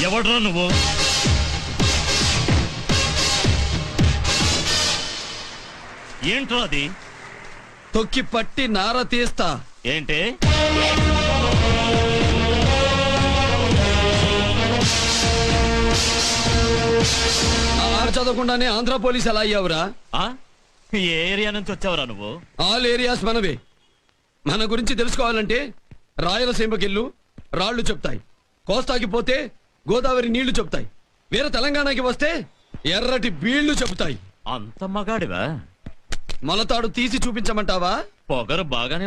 ఎవడ్రా నువ్వు? ఏంట్రా అది? తొక్కి పట్టి నార తీస్తా. ఏంటి? ఆరు చదవకుండానే ఆంధ్ర పోలీస్ ఎలా అయ్యావురా? ఏ ఏరియా నుంచి వచ్చావురా నువ్వు? ఆల్ ఏరియాస్ మనవే. మన గురించి తెలుసుకోవాలంటే రాయలసీమకెళ్ళు రాళ్లు చెప్తాయి, కోస్తాకి పోతే గోదావరి నీళ్లు చెప్తాయి, వేరే తెలంగాణకి వస్తే ఎర్రటి బీళ్లు చెబుతాయి. అంత మగాడివా? మొలతాడు తీసి చూపించమంటావా? పొగరు బాగానే